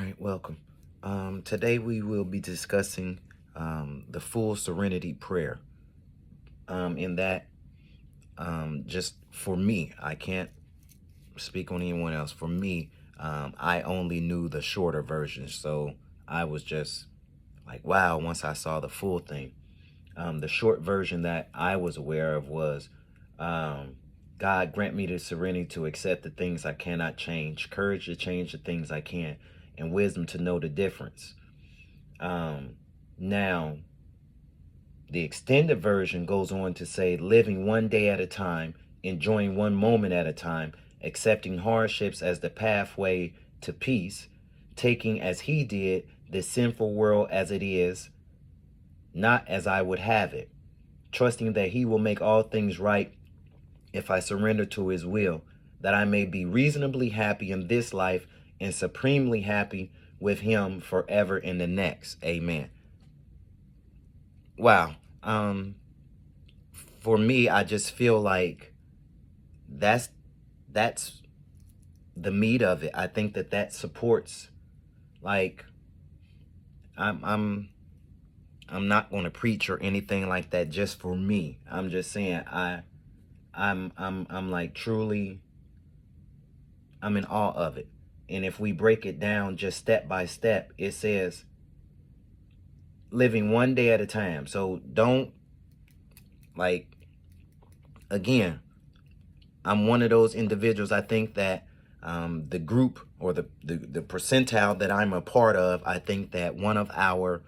right, welcome. Today we will be discussing the full Serenity prayer. In that, just for me, I can't speak on anyone else. For me, I only knew the shorter version, so I was just like, wow, once I saw the full thing. The short version that I was aware of was, God grant me the serenity to accept the things I cannot change, courage to change the things I can, and wisdom to know the difference. Now, the extended version goes on to say, living one day at a time, enjoying one moment at a time, accepting hardships as the pathway to peace, taking as he did the sinful world as it is, not as I would have it, trusting that he will make all things right if I surrender to his will, that I may be reasonably happy in this life and supremely happy with him forever in the next. Amen. Wow. For me, I just feel like that's that's the meat of it. I think that supports, like, I'm not going to preach or anything like that just for me. I'm just saying I'm like truly, I'm in awe of it. And if we break it down just step by step, it says living one day at a time. So don't, like, again, I'm one of those individuals. I think that the group or the percentile that I'm a part of, I think that one of our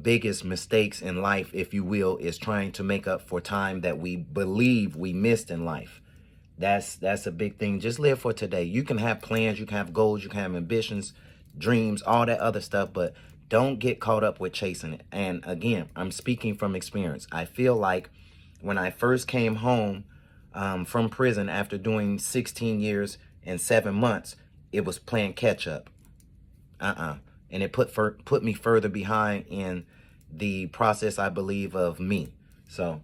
biggest mistakes in life, if you will, is trying to make up for time that we believe we missed in life. That's a big thing. Just live for today. You can have plans, you can have goals, you can have ambitions, dreams, all that other stuff, but don't get caught up with chasing it. And again, I'm speaking from experience. I feel like when I first came home from prison after doing 16 years and 7 months, it was playing catch up. And it put me further behind in the process, I believe, of me. So,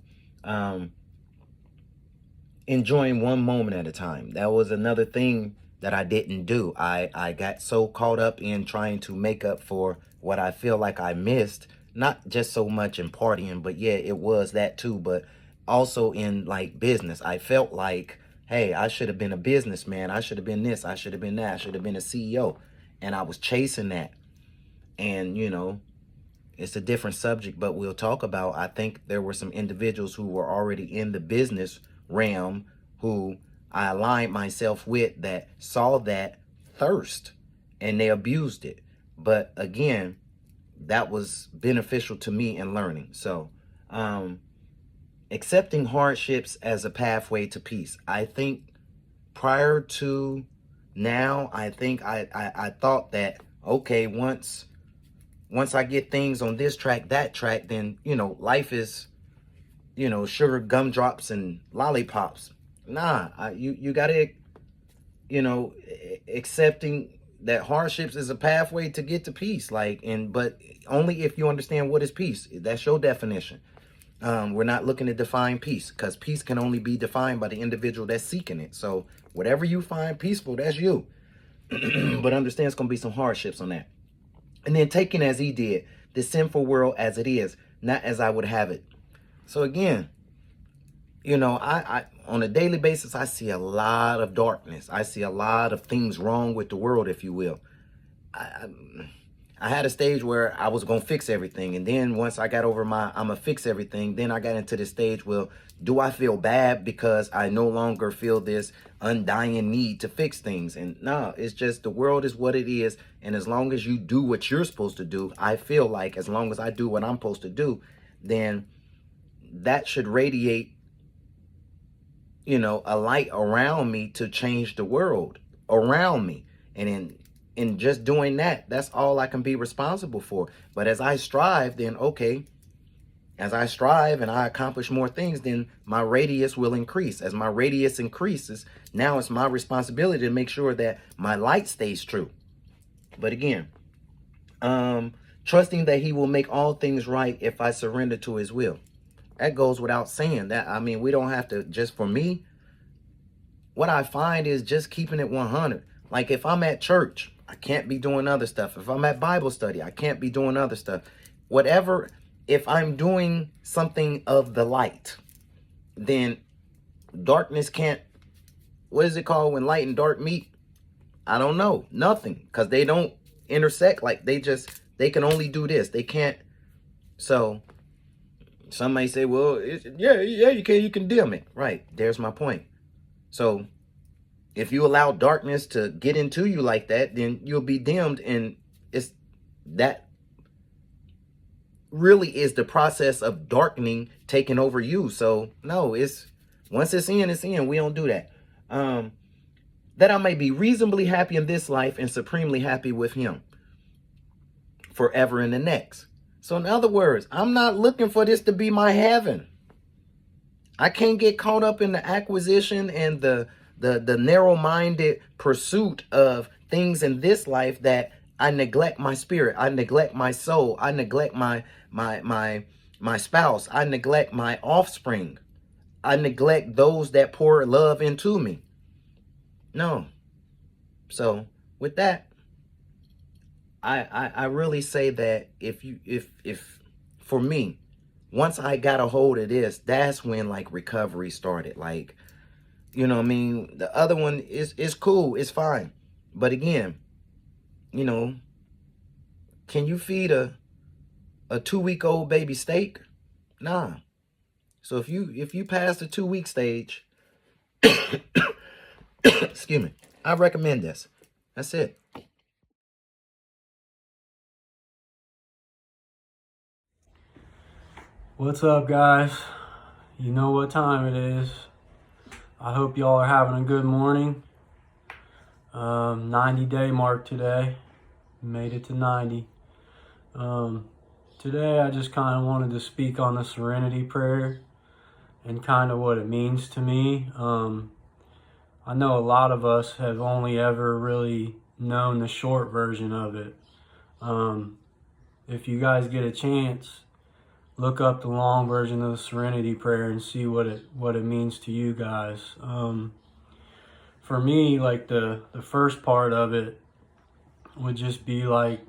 enjoying one moment at a time. That was another thing that I didn't do. I got so caught up in trying to make up for what I feel like I missed, not just so much in partying, but yeah, it was that too, but also in like business. I felt like, hey, I should have been a businessman. I should have been this. I should have been that. I should have been a CEO. And I was chasing that. And, it's a different subject, but we'll talk about, I think there were some individuals who were already in the business realm who I aligned myself with that saw that thirst and they abused it. But again, that was beneficial to me in learning. So, accepting hardships as a pathway to peace. I think prior to now, I think I thought that, okay, once I get things on this track, that track, then, life is, sugar gumdrops and lollipops. Nah, you gotta, accepting that hardships is a pathway to get to peace. But only if you understand what is peace. That's your definition. We're not looking to define peace, because peace can only be defined by the individual that's seeking it. So whatever you find peaceful, that's you. But understand it's gonna be some hardships on that. And then taking as he did the sinful world as it is, not as I would have it. So again, I on a daily basis, I see a lot of darkness. I see a lot of things wrong with the world, if you will. I, I had a stage where I was going to fix everything. And then once I got over my, I'm going to fix everything, then I got into the stage, well, do I feel bad because I no longer feel this undying need to fix things? And no, it's just the world is what it is. And as long as you do what you're supposed to do, I feel like as long as I do what I'm supposed to do, then that should radiate, a light around me to change the world around me. And in just doing that, that's all I can be responsible for. But as I strive, then okay, as I strive and I accomplish more things, then my radius will increase. As my radius increases, now it's my responsibility to make sure that my light stays true. But again, trusting that he will make all things right if I surrender to his will. That goes without saying. That, I mean, we don't have to, just for me, what I find is just keeping it 100. Like if I'm at church, I can't be doing other stuff. If I'm at Bible study, I can't be doing other stuff. Whatever, if I'm doing something of the light, then darkness can't, what is it called when light and dark meet? I don't know. Nothing. Because they don't intersect. Like they can only do this. They can't. So some may say, well, yeah, you can dim it. Right. There's my point. So if you allow darkness to get into you like that, then you'll be dimmed. And it's that really is the process of darkening taking over you. So no, it's once it's in, it's in. We don't do that. That I may be reasonably happy in this life and supremely happy with him forever in the next. So in other words, I'm not looking for this to be my heaven. I can't get caught up in the acquisition and the narrow-minded pursuit of things in this life that I neglect my spirit, I neglect my soul, I neglect my spouse, I neglect my offspring, I neglect those that pour love into me. No. So with that, I really say that if for me, once I got a hold of this, that's when like recovery started. Like, you know what I mean? The other one is cool, it's fine. But again, you know, can you feed a 2-week-old baby steak? Nah. So if you pass the 2-week stage, excuse me, I recommend this. That's it. What's up, guys? You know what time it is. I hope y'all are having a good morning. 90-day mark today. Made it to 90. Today I just kind of wanted to speak on the Serenity prayer and kind of what it means to me. I know a lot of us have only ever really known the short version of it. If you guys get a chance, look up the long version of the Serenity prayer and see what it means to you guys. For me, like the first part of it would just be like,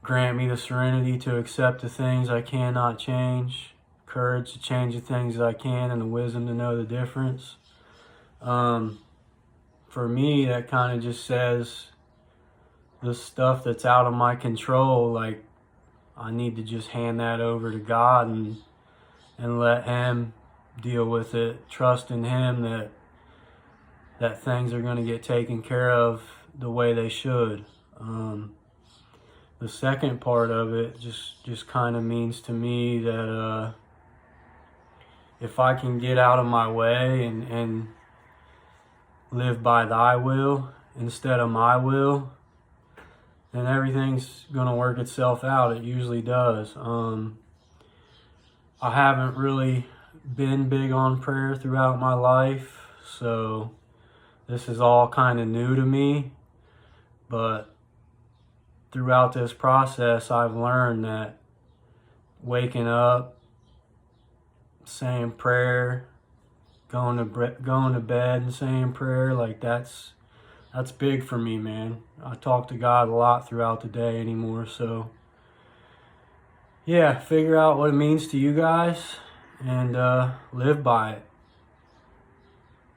grant me the serenity to accept the things I cannot change, courage to change the things that I can, and the wisdom to know the difference. For me, that kind of just says the stuff that's out of my control, like I need to just hand that over to God and let him deal with it. Trust in him that things are going to get taken care of the way they should. The second part of it just kind of means to me that if I can get out of my way and live by thy will instead of my will, then everything's going to work itself out. It usually does. I haven't really been big on prayer throughout my life, so this is all kind of new to me. But throughout this process, I've learned that waking up, saying prayer, going to bed and saying prayer, like that's big for me, man. I talk to God a lot throughout the day anymore, so yeah, figure out what it means to you guys and live by it.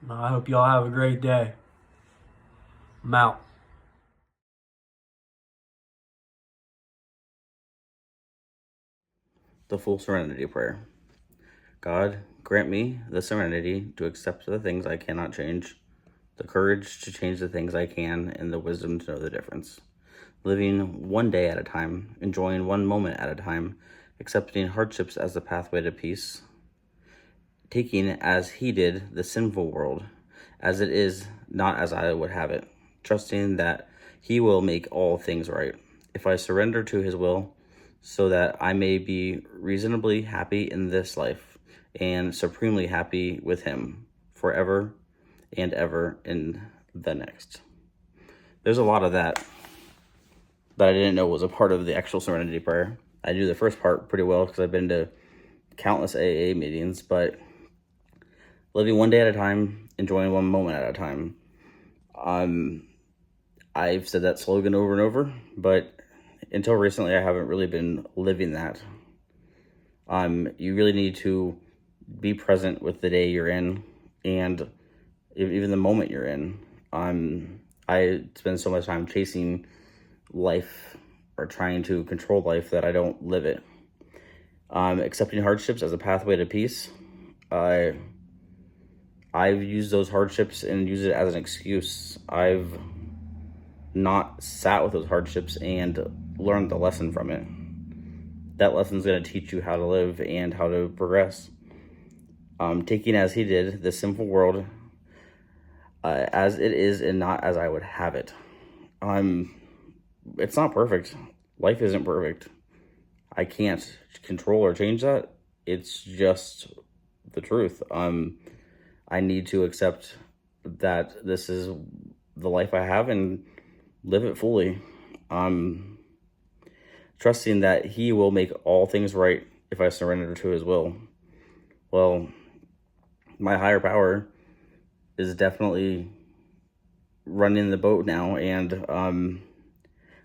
I hope y'all have a great day. I'm out. The full Serenity Prayer. God, grant me the serenity to accept the things I cannot change, the courage to change the things I can, and the wisdom to know the difference. Living one day at a time, enjoying one moment at a time, accepting hardships as the pathway to peace, taking as he did the sinful world, as it is, not as I would have it, trusting that he will make all things right. If I surrender to his will, so that I may be reasonably happy in this life and supremely happy with him forever and ever in the next. There's a lot of that I didn't know was a part of the actual Serenity Prayer. I knew the first part pretty well because I've been to countless AA meetings, but living one day at a time, enjoying one moment at a time. I've said that slogan over and over, but until recently, I haven't really been living that. You really need to be present with the day you're in, and even the moment you're in. I spend so much time chasing life or trying to control life that I don't live it. Accepting hardships as a pathway to peace. I've used those hardships and used it as an excuse. I've not sat with those hardships and learned the lesson from it. That lesson's going to teach you how to live and how to progress. Taking as he did the sinful world as it is and not as I would have it. It's not perfect. Life isn't perfect. I can't control or change that. It's just the truth. I need to accept that this is the life I have and live it fully. Trusting that he will make all things right if I surrender to his will. Well, my higher power is definitely running the boat now, and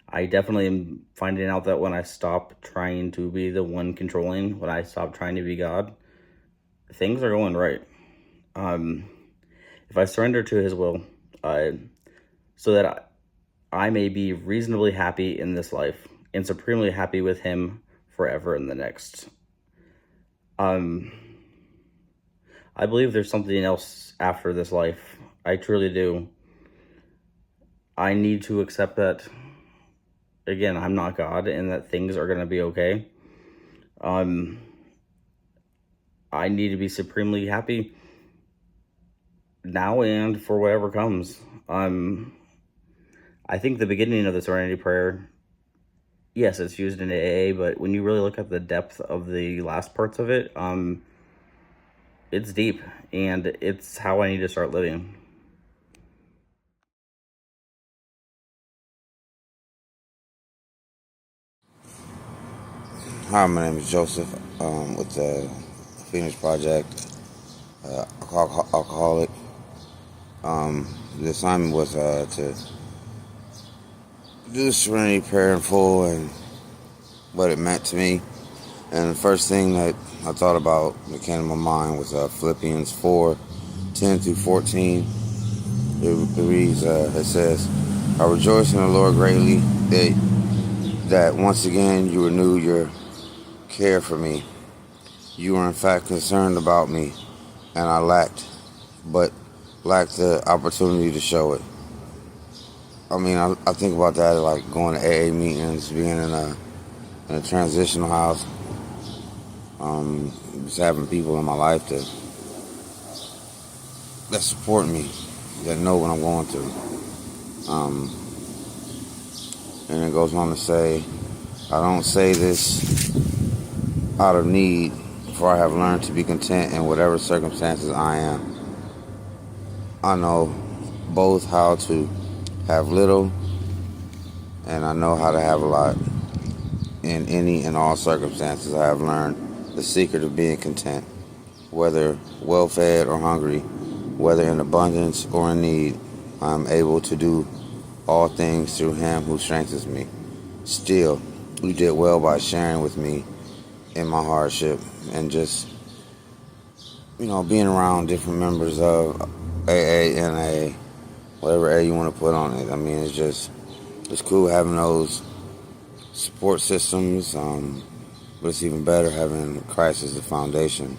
I definitely am finding out that when I stop trying to be the one controlling, when I stop trying to be God, things are going right. If I surrender to his will, so that I may be reasonably happy in this life and supremely happy with him forever in the next. I believe there's something else after this life. I truly do. I need to accept that, again, I'm not God and that things are going to be okay. I need to be supremely happy now and for whatever comes. I think the beginning of the Serenity prayer, yes, it's used in AA, but when you really look at the depth of the last parts of it, it's deep, and it's how I need to start living. Hi, my name is Joseph with the Phoenix Project, alcoholic. The assignment was to do the Serenity Prayer in full and what it meant to me. And the first thing that I thought about that came to my mind was Philippians 4:10-14. It reads, it says, I rejoice in the Lord greatly that once again you renew your care for me. You were in fact concerned about me, and I lacked the opportunity to show it. I mean, I think about that like going to AA meetings, being in a transitional house, just having people in my life that support me, that know what I'm going through. And it goes on to say, I don't say this out of need, for I have learned to be content in whatever circumstances I am. I know both how to have little and I know how to have a lot. In any and all circumstances, I have learned the secret of being content, whether well-fed or hungry, whether in abundance or in need. I am able to do all things through him who strengthens me. Still, you did well by sharing with me in my hardship and just, being around different members of AA, NA, whatever A you want to put on it. I mean, it's cool having those support systems, but it's even better having Christ as the foundation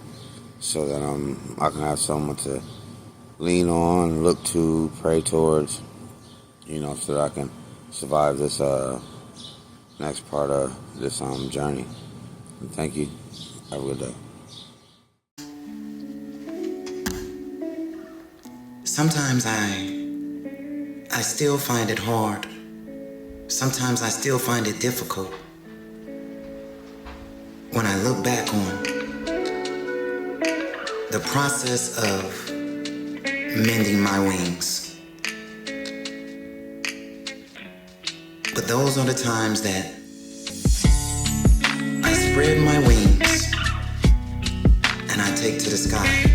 so that I can have someone to lean on, look to, pray towards, so that I can survive this next part of this journey. And thank you. Have a good day. Sometimes I still find it hard. Sometimes I still find it difficult when I look back on the process of mending my wings. But those are the times that I spread my wings and I take to the sky.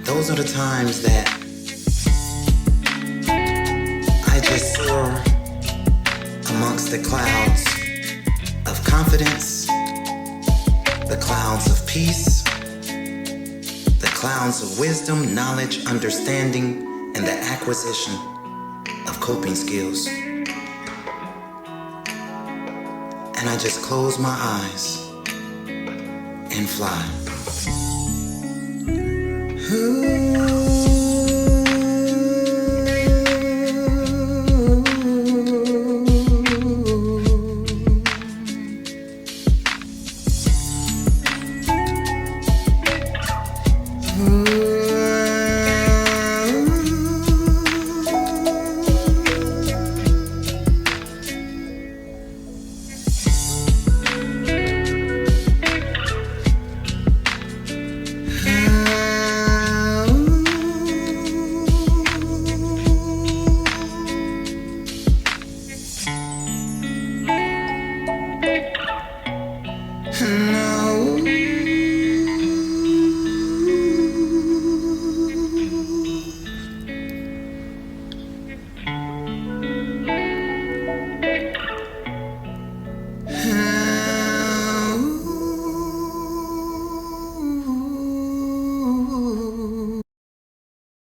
Those are the times that I just soar amongst the clouds of confidence, the clouds of peace, the clouds of wisdom, knowledge, understanding, and the acquisition of coping skills. And I just close my eyes and fly. Ooh.